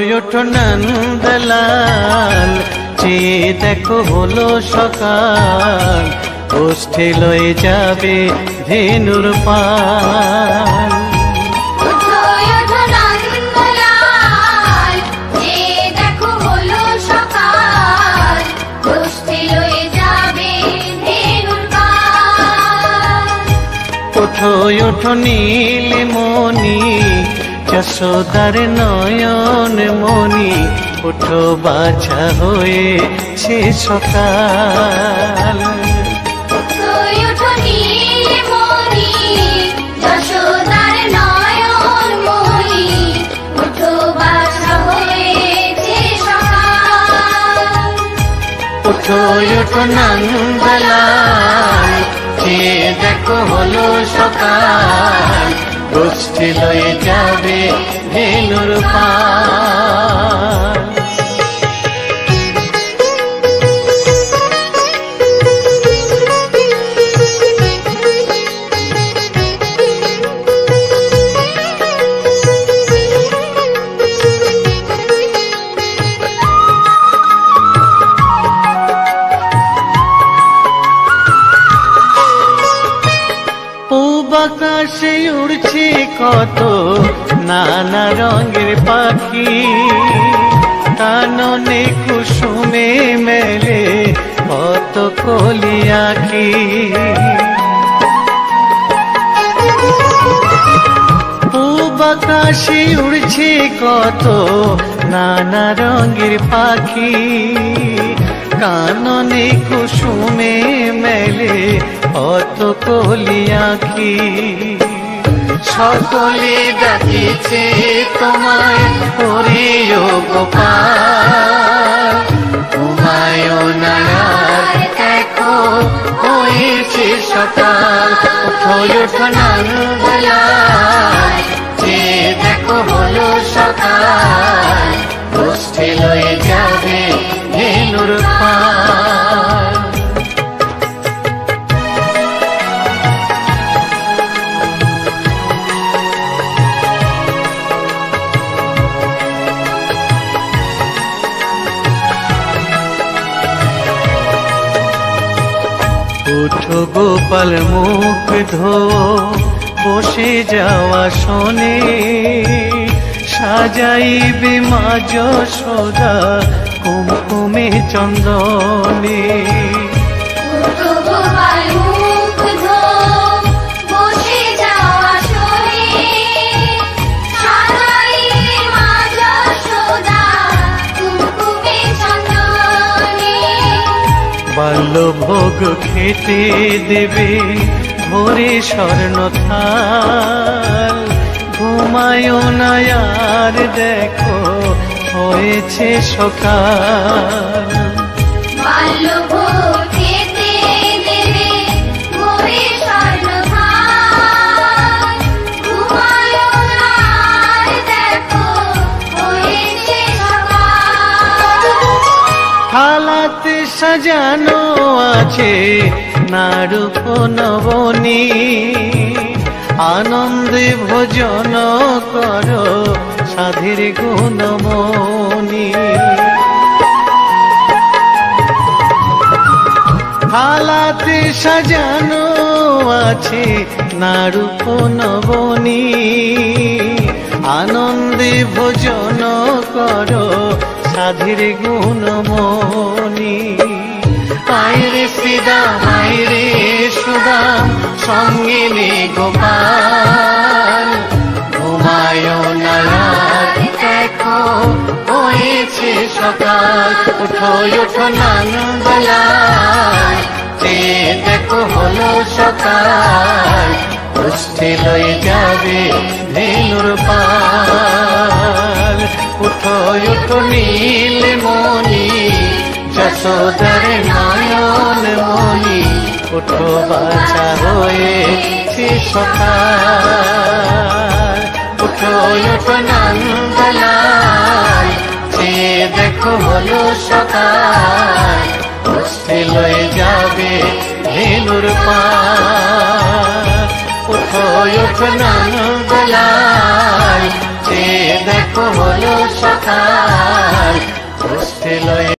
ওঠো নন্দলাল, চেয়ে দেখো হলো সকাল, গোষ্ঠী লয়ে যাবে ধেনুর পাল। ওঠো ওঠো নীলমণি, যশোদার নয়ন মণি, ওঠো বাছা হয়েছে সকাল। ওঠো ওঠো নন্দলাল, চেয়ে দেখো হলো সকাল, গোষ্ঠী লয়ে যাবে ধেনুর পাল। আকাশে উড়ছে কত নানা রঙের পাখি, কাননে কুসুমে মেলে কত কলি আঁখি। পূব আকাশে উড়ছে কত নানা রঙের পাখি, কাননে কুসুমে মেলে কত কলি আঁখি। সকলে ডাকিছে তোমায় হরিও গোপাল, তোমায় নায়ার দেখো হয়েছে সকাল। ওঠো ওঠো নন্দলাল, চেয়ে দেখো হলো সকাল, গোষ্ঠী লয়ে যাবে ধেনুর পাল। ওঠো গোপাল মুখ ধো বসে যাওয়া শোনে, সাজাইবে মা যশোদা কুমকুমে চন্দনে। বাল্যভোগ খেতে দেবে ভোরে স্বর্ণ থাল, ঘুমায়ো না আর দেখো হয়েছে সকাল। বাল্যভোগ খেতে দেবে ভোরে স্বর্ণ থাল, ঘুমায়ো না আর দেখো হয়েছে সকাল। থালাতে সাজানো আছে নারূপ নবনী, আনন্দে ভোজন করো সাধের গুণমণি। থালাতে সাজানো আছে নারূপ নবনী, আনন্দে ভোজন করো সাধের গুণমণি। আইরে শ্রীদাম আইরে সুদাম সঙ্গে নে গোপাল, ঘুমায়ো না দেখো হয়েছে সকাল। ওঠো ওঠো নন্দলাল, চেয়ে দেখো হলো সকাল, গোষ্ঠী লয়ে যাবে ধেনুর পাল। ওঠো ওঠো নীলমণি, যশোদার নয়ন মণি, ওঠো বাছা হয়েছে সকাল। ওঠো ওঠো নন্দলাল, চেয়ে দেখো হলো সকাল, গোষ্ঠী লয়ে যাবে ধেনুর পাল। ওঠো ওঠো নন্দলাল, চেয়ে দেখো হলো সকাল, লয়ে